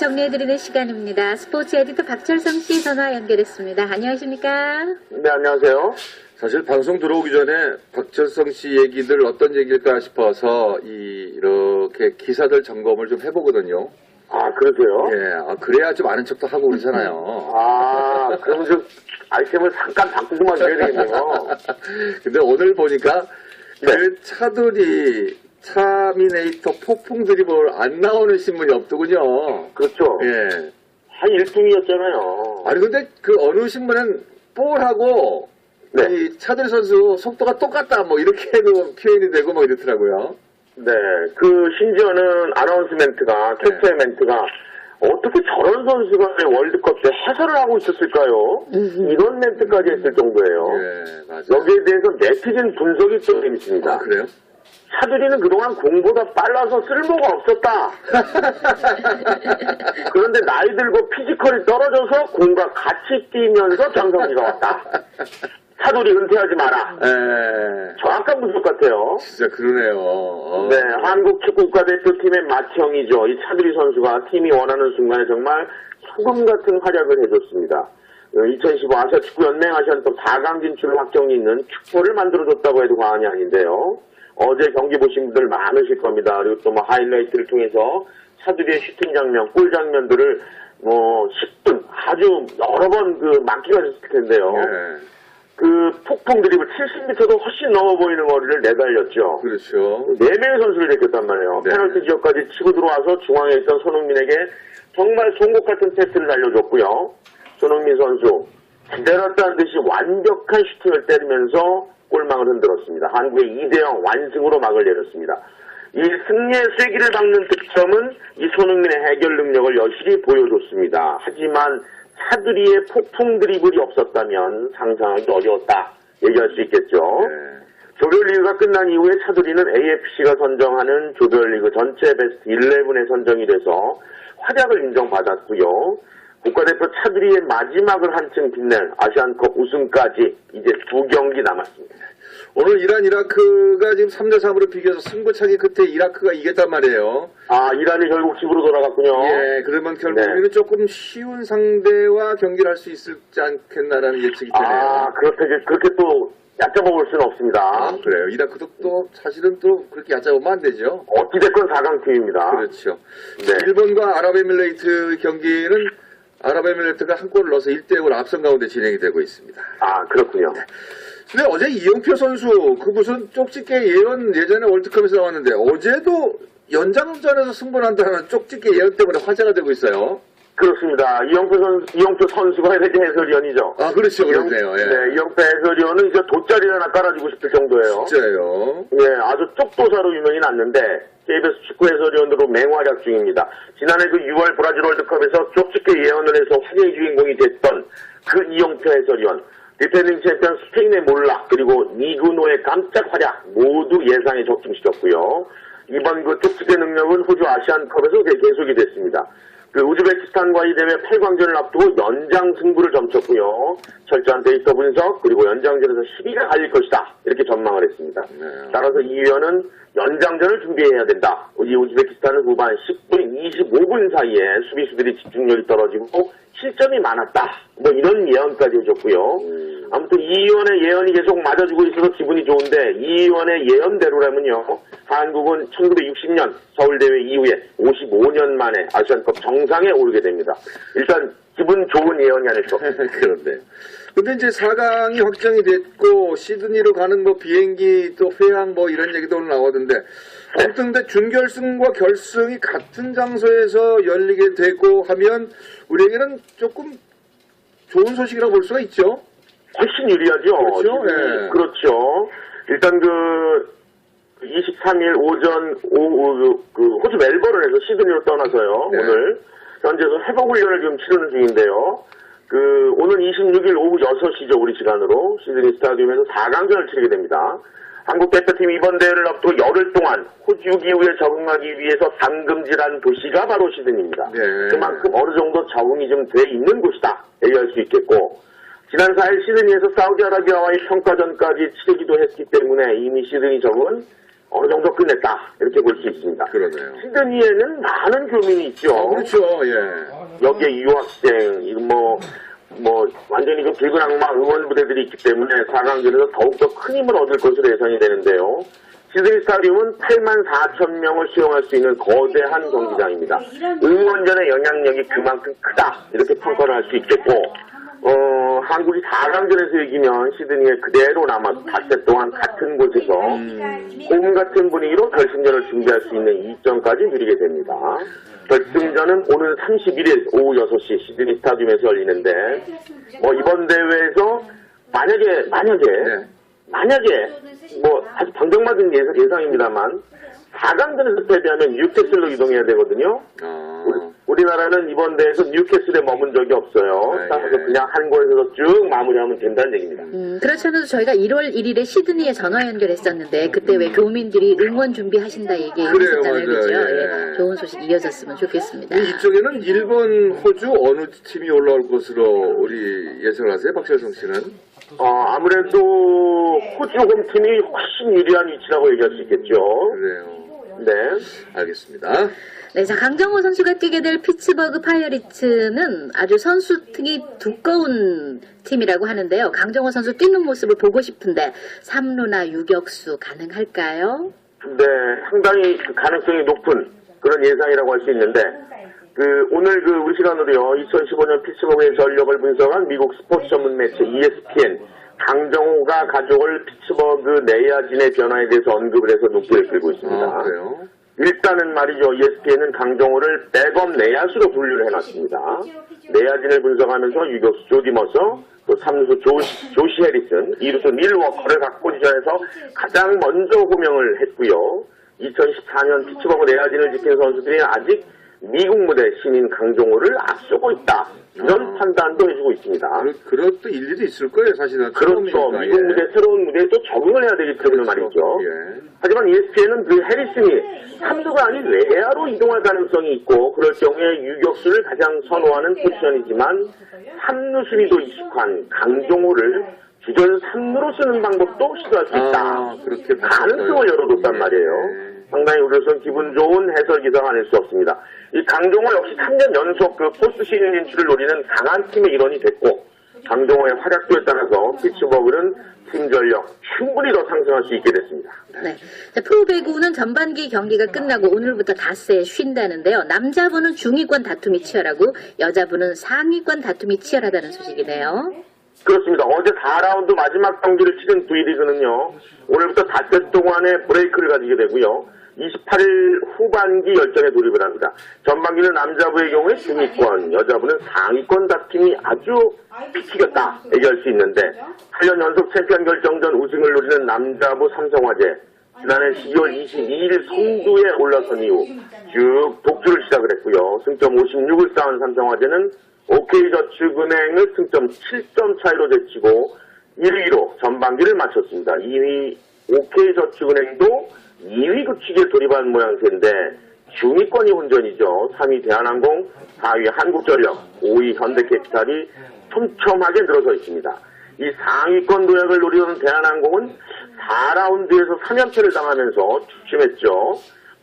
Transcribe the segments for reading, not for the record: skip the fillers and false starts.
정리해드리는 시간입니다. 스포츠 에디터 박철성 씨 전화 연결했습니다. 안녕하십니까? 네, 안녕하세요. 사실 방송 들어오기 전에 박철성 씨 얘기들 어떤 얘기일까 싶어서 이렇게 기사들 점검을 좀 해보거든요. 아, 그러세요? 예, 그래야 좀 아는 척도 하고 그러잖아요. 아, 그러면 좀 아이템을 잠깐 바꾸고만 해야 되겠네요. 근데 오늘 보니까 네. 그 차들이 차미네이터 폭풍 드리블 안 나오는 신문이 없더군요. 그렇죠. 예. 한 1등이었잖아요. 아니 근데 그 어느 신문은 볼하고 네. 이 차들 선수 속도가 똑같다 뭐 이렇게도 표현이 되고 막 이렇더라고요. 네, 그 심지어는 아나운스멘트가 캡처의 멘트가 어떻게 저런 선수가 월드컵 때 해설을 하고 있었을까요? 이런 멘트까지 했을 정도예요. 예, 맞아요. 여기에 대해서 네티즌 분석이 좀 재밌습니다. 아, 그래요? 차두리는 그동안 공보다 빨라서 쓸모가 없었다. 그런데 나이 들고 피지컬이 떨어져서 공과 같이 뛰면서 장성기가 왔다. 차두리 은퇴하지 마라. 예. 정확한 분석 같아요. 진짜 그러네요. 네, 한국 축구 국가대표팀의 맏형이죠. 이 차두리 선수가 팀이 원하는 순간에 정말 소금 같은 활약을 해줬습니다. 2015 아시아축구연맹 아시안컵 4강 진출을 확정이 있는 축포를 만들어줬다고 해도 과언이 아닌데요. 어제 경기 보신 분들 많으실 겁니다. 그리고 또 뭐 하이라이트를 통해서 차두리의 슈팅 장면, 골 장면들을 10분 아주 여러 번 막기가 됐을 텐데요. 네. 그 폭풍 드리블 70m도 훨씬 넘어 보이는 거리를 내달렸죠. 그렇죠. 4명의 선수를 제꼈단 말이에요. 네. 페널티 지역까지 치고 들어와서 중앙에 있던 손흥민에게 정말 송곳 같은 패스를 날려줬고요. 손흥민 선수 기다렸다는 듯이 완벽한 슈팅을 때리면서 골망을 흔들었습니다. 한국의 2대0 완승으로 막을 내렸습니다. 이 승리의 쐐기를 박는 득점은 이 손흥민의 해결 능력을 여실히 보여줬습니다. 하지만 차두리의 폭풍 드리블이 없었다면 상상하기 어려웠다 얘기할 수 있겠죠. 네. 조별리그가 끝난 이후에 차두리는 AFC가 선정하는 조별리그 전체 베스트 11에 선정이 돼서 활약을 인정받았고요. 국가대표 차두리의 마지막을 한층 빛낼 아시안컵 우승까지 이제 2경기 남았습니다. 오늘 이란 이라크가 지금 3대3으로 비겨서 승부차기 끝에 이라크가 이겼단 말이에요. 아, 이란이 결국 집으로 돌아갔군요. 예, 그러면 결국에는 조금 쉬운 상대와 경기를 할 수 있지 않겠나라는 예측이 되네요. 아, 그렇게 또 얕잡아 볼 수는 없습니다. 아, 그래요. 이라크도 또 사실은 또 그렇게 얕잡으면 안 되죠. 어찌됐건 4강 팀입니다. 그렇죠. 네. 일본과 아랍에미레이트 경기는 아랍에미레이트가 한 골을 넣어서 1대0으로 앞선 가운데 진행이 되고 있습니다. 아, 그렇군요. 근데 어제 이영표 선수 그 무슨 쪽집게 예언 예전에 월드컵에서 나왔는데 어제도 연장전에서 승부한다는 쪽집게 예언 때문에 화제가 되고 있어요. 그렇습니다. 이영표 선수가 해제 해설위원이죠. 아, 그렇죠. 그렇네요. 예. 네, 이영표 해설위원은 이제 돗자리 하나 깔아주고 싶을 정도예요. 진짜예요. 예, 아주 쪽도사로 유명이 났는데 KBS 축구 해설위원으로 맹활약 중입니다. 지난해 그 6월 브라질 월드컵에서 쪽집게 예언을 해서 화제의 주인공이 됐던 그 이영표 해설위원, 디펜딩 챔피언 스페인의 몰락, 그리고 니그노의 깜짝 활약 모두 예상에 적중시켰고요. 이번 그 쪽집게 능력은 호주 아시안컵에서 계속이 됐습니다. 그 우즈베키스탄과 이 대회 8강전을 앞두고 연장 승부를 점쳤고요. 철저한 데이터 분석 그리고 연장전에서 10위가 갈릴 것이다 이렇게 전망을 했습니다. 네. 따라서 이 위원은 연장전을 준비해야 된다. 이 우즈베키스탄은 후반 10분 25분 사이에 수비수들이 집중력이 떨어지고 실점이 많았다. 뭐 이런 예언까지 해줬고요. 아무튼 이 위원의 예언이 계속 맞아주고 있어서 기분이 좋은데 이 위원의 예언대로라면요. 한국은 1960년 서울대회 이후에 55년 만에 아시안컵 정상에 오르게 됩니다. 일단 기분 좋은 예언이 아닐 수 없습니다. 그런데. 근데 이제 4강이 확정이 됐고 시드니로 가는 뭐 비행기 또 회항 뭐 이런 얘기도 오늘 나오던데 아무튼 근데 준결승과 결승이 같은 장소에서 열리게 되고 하면 우리에게는 조금 좋은 소식이라고 볼 수가 있죠. 훨씬 유리하죠. 그렇죠. 네. 그렇죠. 일단 23일 오후 호주 멜버른에서 시드니로 떠나서요. 네. 오늘 현재도 회복훈련을 지금 치르는 중인데요. 오늘 26일 오후 6시죠. 우리 시간으로 시드니 스타디움에서 4강전을 치르게 됩니다. 한국 대표팀이 이번 대회를 앞두고 열흘 동안 호주 기후에 적응하기 위해서 당금질한 도시가 바로 시드니입니다. 네. 그만큼 어느 정도 적응이 좀 돼 있는 곳이다 얘기할 수 있겠고 지난 4일 시드니에서 사우디아라비아와의 평가전까지 치르기도 했기 때문에 이미 시드니 적은 어느 정도 끝냈다 이렇게 볼 수 있습니다. 그러네요. 시드니에는 많은 교민이 있죠. 그렇죠. 예. 여기에 유학생, 이거 완전히 그 붉은 악마 응원 부대들이 있기 때문에 4강전에서 더욱더 큰 힘을 얻을 것으로 예상이 되는데요. 시드니 스타디움은 8만 4천 명을 수용할 수 있는 거대한 경기장입니다. 응원전의 영향력이 그만큼 크다 이렇게 평가를 할 수 있겠고 한국이 4강전에서 이기면 시드니에 그대로 남아서 닷새 동안 같은 곳에서 홈 같은 분위기로 결승전을 준비할 수 있는 이점까지 누리게 됩니다. 결승전은 오는 31일 오후 6시 시드니 스타디움에서 열리는데 이번 대회에서 만약에 아주 방정맞은 예상입니다만 4강전에서 패배하면 뉴캐슬로 이동해야 되거든요. 우리나라는 이번 대회에서 뉴캐슬에 머문 적이 없어요. 그래서 그냥 한 곳에서 쭉 마무리하면 된다는 얘기입니다. 그렇지 않아도 저희가 1월 1일에 시드니에 전화 연결했었는데 그때 왜 교민들이 응원 준비하신다 얘기했었잖아요. 그죠? 예. 좋은 소식 이어졌으면 좋겠습니다. 이쪽에는 일본, 호주 어느 팀이 올라올 것으로 우리 예상을 하세요? 박철성 씨는? 아무래도 호주 홈팀이 훨씬 유리한 위치라고 얘기할 수 있겠죠. 그래요. 네. 알겠습니다. 네, 자, 강정호 선수가 뛰게 될 피츠버그 파이어리츠는 아주 선수 등이 두꺼운 팀이라고 하는데요. 강정호 선수 뛰는 모습을 보고 싶은데 3루나 유격수 가능할까요? 네, 상당히 가능성이 높은 그런 예상이라고 할 수 있는데 오늘 우리 시간으로요 2015년 피츠버그의 전력을 분석한 미국 스포츠 전문 매체 ESPN 강정호가 가져올 피츠버그 내야진의 변화에 대해서 언급을 해서 눈길을 끌고 있습니다. 그래요? 일단은 말이죠. ESPN은 강정호를 백업 내야수로 분류를 해놨습니다. 내야진을 분석하면서 유격수 조디 머서, 또 3루수 조시 해리슨, 2루수 닐 워커를 각 포지션에서 가장 먼저 호명을 했고요. 2014년 피츠버그 내야진을 지킨 선수들이 아직 미국 무대 신인 강정호를 앞서고 있다. 이런 판단도 해주고 있습니다. 그런 또 일리도 있을 거예요, 사실은. 그렇죠. 미국 무대, 새로운 무대에 또 적응을 해야 되기 때문에 말이죠. 예. 하지만 ESPN은 해리슨이 3루가 아닌 외야로 이동할 가능성이 있고 그럴 경우에 유격수를 가장 선호하는 포지션이지만 3루 수비도 익숙한 강정호를 주전 3루로 쓰는 방법도 시도할 수 있다. 그렇게 가능성을 열어뒀단 말이에요. 상당히 우리로서는 기분 좋은 해설 기사가 아닐 수 없습니다. 이 강정호 역시 3년 연속 포스트 시즌 진출을 노리는 강한 팀의 일원이 됐고 강정호의 활약도에 따라서 피츠버그는 팀 전력 충분히 더 상승할 수 있게 됐습니다. 네. 자, 프로배구는 전반기 경기가 끝나고 오늘부터 닷새 쉰다는데요. 남자부는 중위권 다툼이 치열하고 여자부는 상위권 다툼이 치열하다는 소식이네요. 그렇습니다. 어제 4라운드 마지막 경기를 치른 V리그는요. 오늘부터 닷새 동안의 브레이크를 가지게 되고요. 28일 후반기 열전에 돌입을 합니다. 전반기는 남자부의 경우에 중위권, 여자부는 상위권 다툼이 아주 피치겠다 얘기할 수 있는데 8년 연속 챔피언 결정전 우승을 노리는 남자부 삼성화재 지난해 12월 22일 선두에 올라선 이후 쭉 독주를 시작을 했고요. 승점 56을 쌓은 삼성화재는 OK저축은행을 승점 7점 차이로 제치고 1위로 전반기를 마쳤습니다. 2위 OK저축은행도 2위 구치기에 돌입한 모양새인데 중위권이 혼전이죠. 3위 대한항공, 4위 한국전력, 5위 현대캐피탈이 촘촘하게 늘어서 있습니다. 이 상위권 도약을 노리는 대한항공은 4라운드에서 3연패를 당하면서 주춤했죠.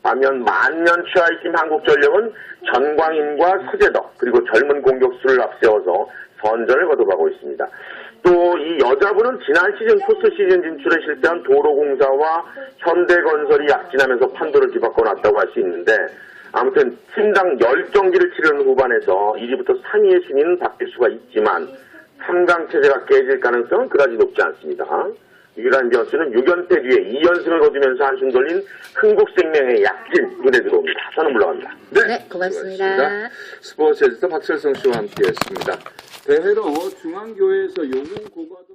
반면 만년 최하위팀 한국전력은 전광인과 서재덕 그리고 젊은 공격수를 앞세워서 선전을 거듭하고 있습니다. 또 이 여자부는 지난 시즌 포스트 시즌 진출에 실패한 도로공사와 현대건설이 약진하면서 판도를 뒤바꿔 놨다고 할 수 있는데 아무튼 팀당 10경기를 치르는 후반에서 1위부터 3위의 순위는 바뀔 수가 있지만 3강 체제가 깨질 가능성은 그다지 높지 않습니다. 유일한 변수는 6연패 뒤에 2연승을 거두면서 한숨 돌린 흥국생명의 약진 눈에 들어옵니다. 저는 물러갑니다. 네, 고맙습니다. 스포츠 에디터 박철성 씨와 함께했습니다. 대회로 중앙교회에서 용웅 고고학교